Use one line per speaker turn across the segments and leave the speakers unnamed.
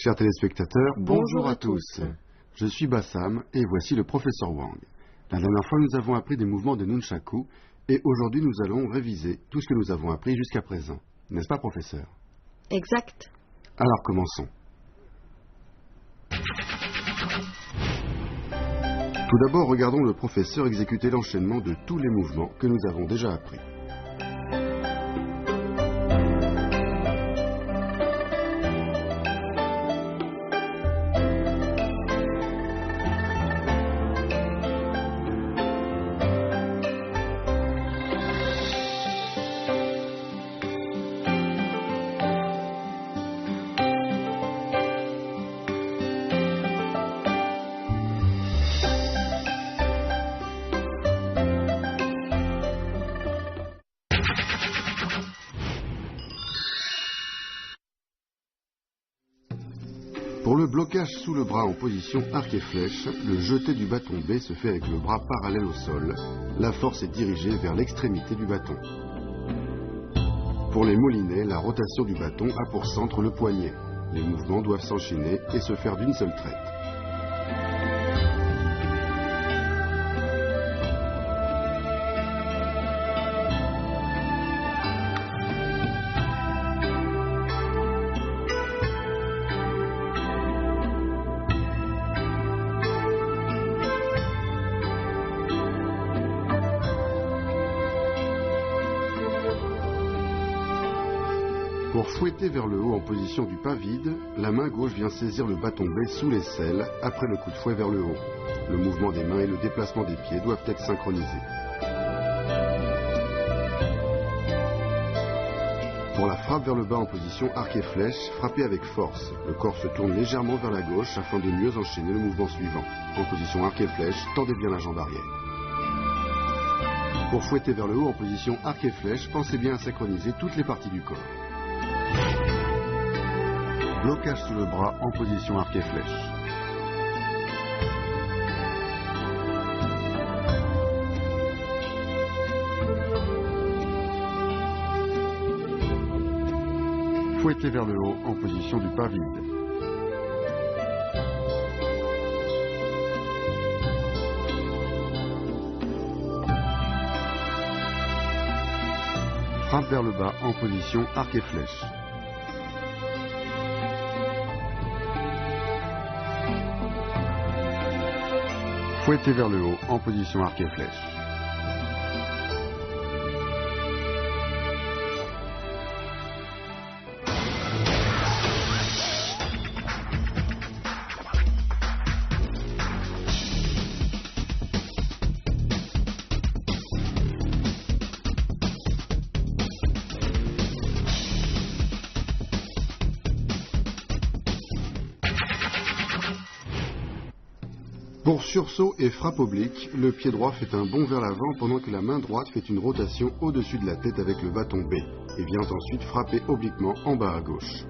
Chers téléspectateurs,
Bonjour à tous.
Je suis Bassam et voici le professeur Wang. La dernière fois, nous avons appris des mouvements de Nunchaku et aujourd'hui, nous allons réviser tout ce que nous avons appris jusqu'à présent. N'est-ce pas, professeur?
Exact.
Alors, commençons. Tout d'abord, regardons le professeur exécuter l'enchaînement de tous les mouvements que nous avons déjà appris. Pour le blocage sous le bras en position arc et flèche, le jeté du bâton B se fait avec le bras parallèle au sol. La force est dirigée vers l'extrémité du bâton. Pour les moulinets, la rotation du bâton a pour centre le poignet. Les mouvements doivent s'enchaîner et se faire d'une seule traite. Pour fouetter vers le haut en position du pas vide, la main gauche vient saisir le bâton B sous l'aisselle après le coup de fouet vers le haut. Le mouvement des mains et le déplacement des pieds doivent être synchronisés. Pour la frappe vers le bas en position arc et flèche, frappez avec force. Le corps se tourne légèrement vers la gauche afin de mieux enchaîner le mouvement suivant. En position arc et flèche, tendez bien la jambe arrière. Pour fouetter vers le haut en position arc et flèche, pensez bien à synchroniser toutes les parties du corps. Blocage sous le bras en position arc et flèche. Fouetter vers le haut en position du pas vide. Frappe vers le bas en position arc et flèche. Fouetter vers le haut en position arc et flèche. Pour sursaut et frappe oblique, le pied droit fait un bond vers l'avant pendant que la main droite fait une rotation au-dessus de la tête avec le bâton B et vient ensuite frapper obliquement en bas à gauche.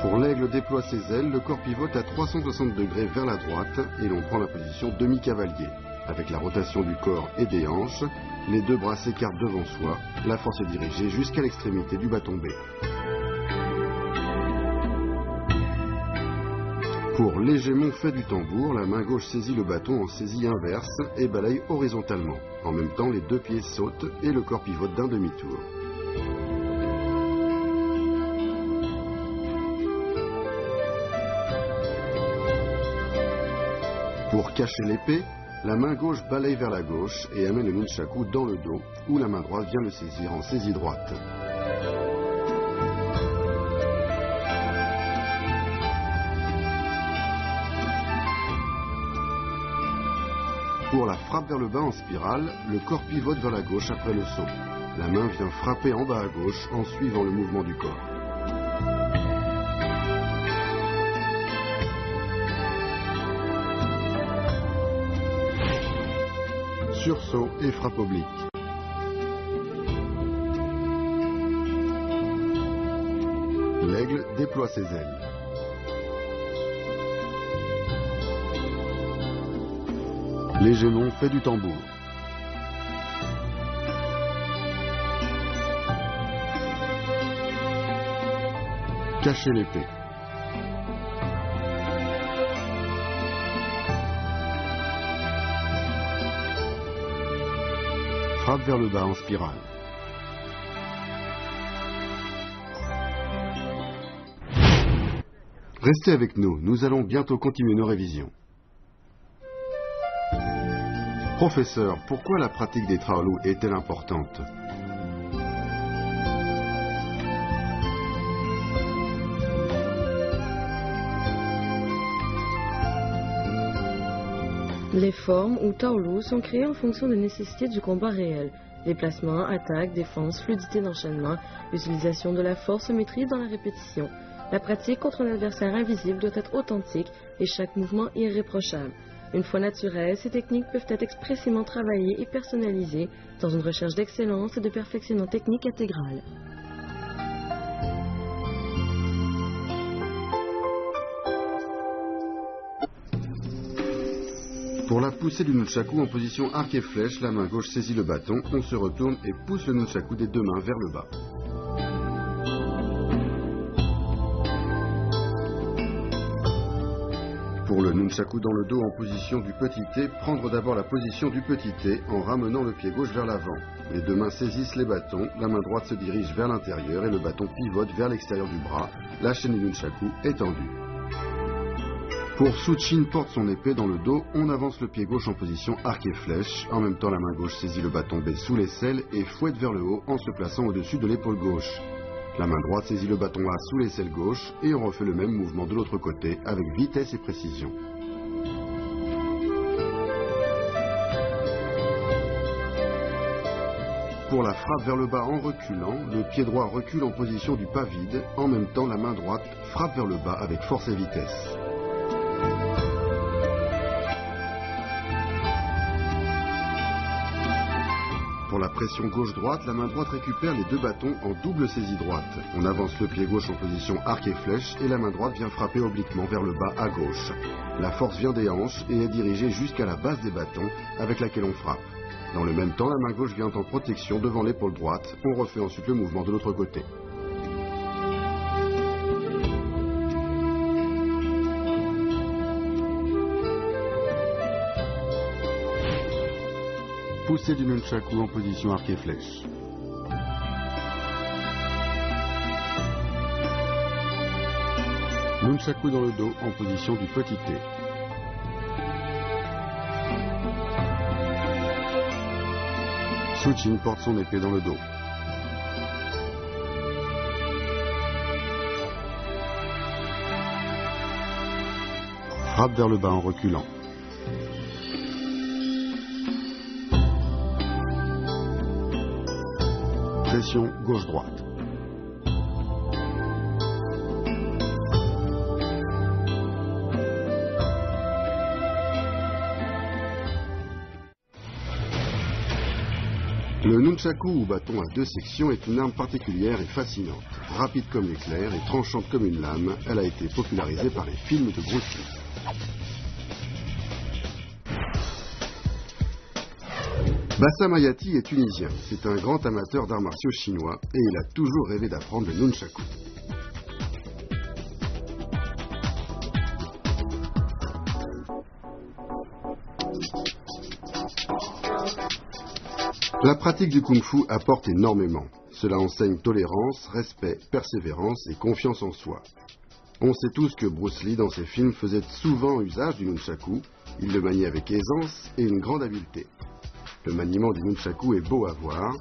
Pour l'aigle déploie ses ailes, le corps pivote à 360 degrés vers la droite et l'on prend la position demi-cavalier. Avec la rotation du corps et des hanches, les deux bras s'écartent devant soi, la force est dirigée jusqu'à l'extrémité du bâton B. Pour l'hégémon fait du tambour, la main gauche saisit le bâton en saisie inverse et balaye horizontalement. En même temps, les deux pieds sautent et le corps pivote d'un demi-tour. Pour cacher l'épée, la main gauche balaye vers la gauche et amène le nunchaku dans le dos, où la main droite vient le saisir en saisie droite. Pour la frappe vers le bas en spirale, le corps pivote vers la gauche après le saut. La main vient frapper en bas à gauche en suivant le mouvement du corps. Sursaut et frappe oblique. L'aigle déploie ses ailes. L'hégémon fait du tambour. Cacher l'épée. Frappe vers le bas en spirale. Restez avec nous, nous allons bientôt continuer nos révisions. Professeur, pourquoi la pratique des traolus est-elle importante?
Les formes ou taolus sont créées en fonction des nécessités du combat réel. Déplacement, attaque, défense, fluidité d'enchaînement, utilisation de la force se maîtrise dans la répétition. La pratique contre un adversaire invisible doit être authentique et chaque mouvement irréprochable. Une fois naturelles, ces techniques peuvent être expressément travaillées et personnalisées dans une recherche d'excellence et de perfectionnement technique intégral.
Pour la poussée du nunchaku en position arc et flèche, la main gauche saisit le bâton, on se retourne et pousse le nunchaku des deux mains vers le bas. Pour le nunchaku dans le dos en position du petit T, prendre d'abord la position du petit T en ramenant le pied gauche vers l'avant. Les deux mains saisissent les bâtons, la main droite se dirige vers l'intérieur et le bâton pivote vers l'extérieur du bras, la chaîne du nunchaku est tendue. Pour Suchin porte son épée dans le dos, on avance le pied gauche en position arc et flèche. En même temps, la main gauche saisit le bâton B sous l'aisselle et fouette vers le haut en se plaçant au-dessus de l'épaule gauche. La main droite saisit le bâton A sous l'aisselle gauche et on refait le même mouvement de l'autre côté avec vitesse et précision. Pour la frappe vers le bas en reculant, le pied droit recule en position du pas vide. En même temps, la main droite frappe vers le bas avec force et vitesse. Pour la pression gauche-droite, la main droite récupère les deux bâtons en double saisie droite. On avance le pied gauche en position arc et flèche et la main droite vient frapper obliquement vers le bas à gauche. La force vient des hanches et est dirigée jusqu'à la base des bâtons avec laquelle on frappe. Dans le même temps, la main gauche vient en protection devant l'épaule droite. On refait ensuite le mouvement de l'autre côté. Poussée du nunchaku en position arc et flèche. Nunchaku dans le dos en position du petit T. Suchin porte son épée dans le dos. Frappe vers le bas en reculant. Pression gauche-droite. Le nunchaku ou bâton à deux sections est une arme particulière et fascinante. Rapide comme l'éclair et tranchante comme une lame, elle a été popularisée par les films de Bruce Lee. Bassam Hayati est tunisien. C'est un grand amateur d'arts martiaux chinois et il a toujours rêvé d'apprendre le nunchaku. La pratique du kung-fu apporte énormément. Cela enseigne tolérance, respect, persévérance et confiance en soi. On sait tous que Bruce Lee, dans ses films, faisait souvent usage du nunchaku. Il le maniait avec aisance et une grande habileté. Le maniement du nunchaku est beau à voir.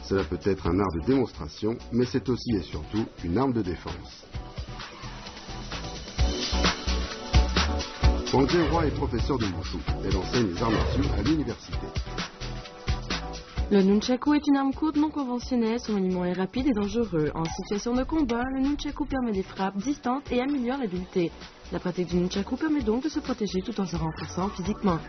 Cela peut être un art de démonstration, mais c'est aussi et surtout une arme de défense. André Roy est professeur de wushu. Elle enseigne les arts martiaux à l'université.
Le nunchaku est une arme courte non conventionnelle, son maniement est rapide et dangereux. En situation de combat, le nunchaku permet des frappes distantes et améliore l'habileté. La pratique du nunchaku permet donc de se protéger tout en se renforçant physiquement.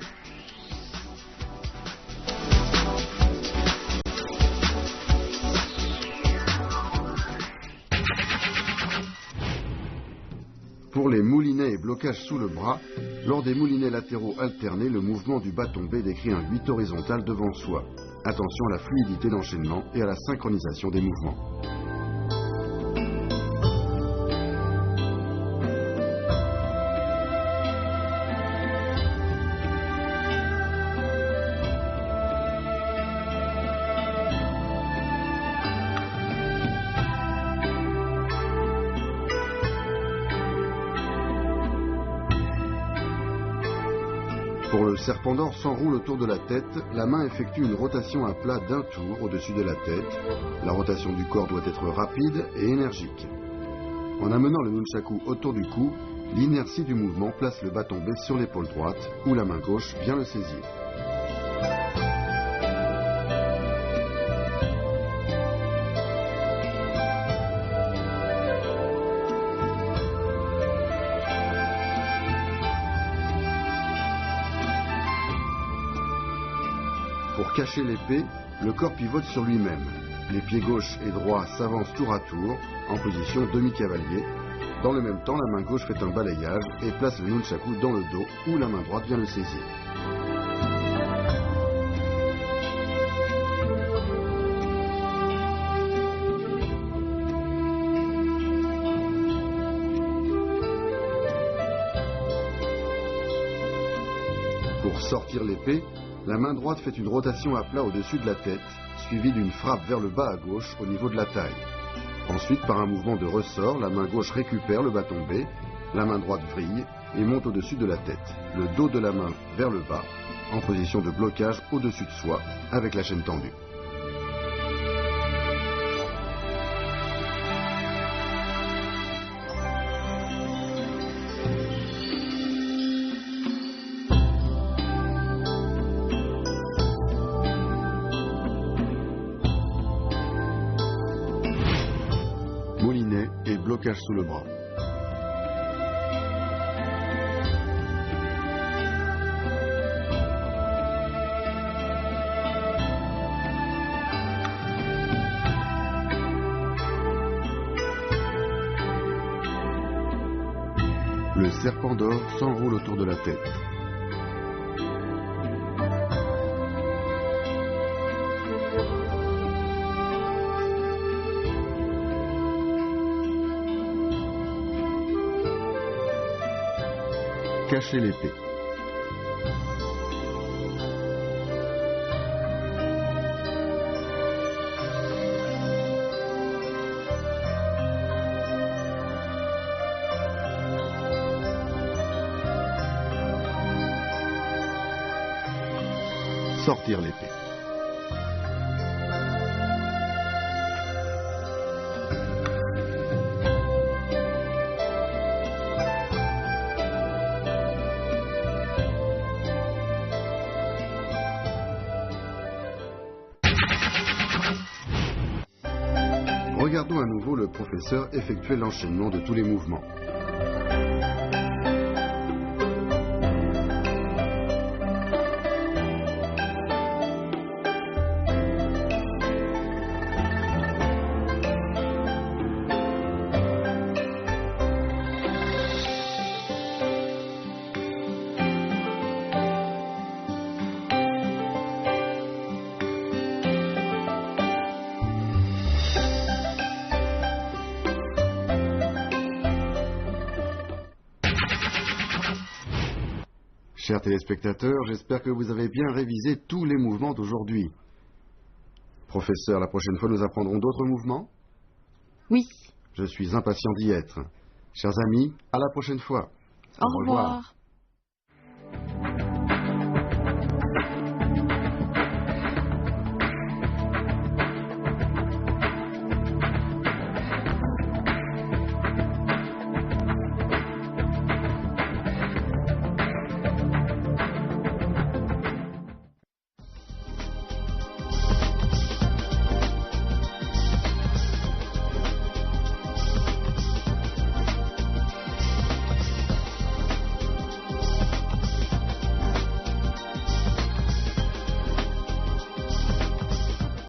Pour les moulinets et blocages sous le bras, lors des moulinets latéraux alternés, le mouvement du bâton B décrit un 8 horizontal devant soi. Attention à la fluidité d'enchaînement et à la synchronisation des mouvements. serpent d'or s'enroule autour de la tête, la main effectue une rotation à plat d'un tour au-dessus de la tête. La rotation du corps doit être rapide et énergique. En amenant le nunchaku autour du cou, l'inertie du mouvement place le bâton B sur l'épaule droite, où la main gauche vient le saisir. Pour cacher l'épée, le corps pivote sur lui-même. Les pieds gauche et droit s'avancent tour à tour, en position demi-cavalier. Dans le même temps, la main gauche fait un balayage et place le nunchaku dans le dos, où la main droite vient le saisir. Pour sortir l'épée, la main droite fait une rotation à plat au-dessus de la tête, suivie d'une frappe vers le bas à gauche au niveau de la taille. Ensuite, par un mouvement de ressort, la main gauche récupère le bâton B, la main droite vrille et monte au-dessus de la tête, le dos de la main vers le bas, en position de blocage au-dessus de soi, avec la chaîne tendue. Moulinet et blocage sous le bras. Le serpent d'or s'enroule autour de la tête. Cacher l'épée. Sortir l'épée. Regardons à nouveau le professeur effectuer l'enchaînement de tous les mouvements. Chers téléspectateurs, j'espère que vous avez bien révisé tous les mouvements d'aujourd'hui. Professeur, la prochaine fois, nous apprendrons d'autres mouvements?
Oui.
Je suis impatient d'y être. Chers amis, à la prochaine fois.
Au revoir.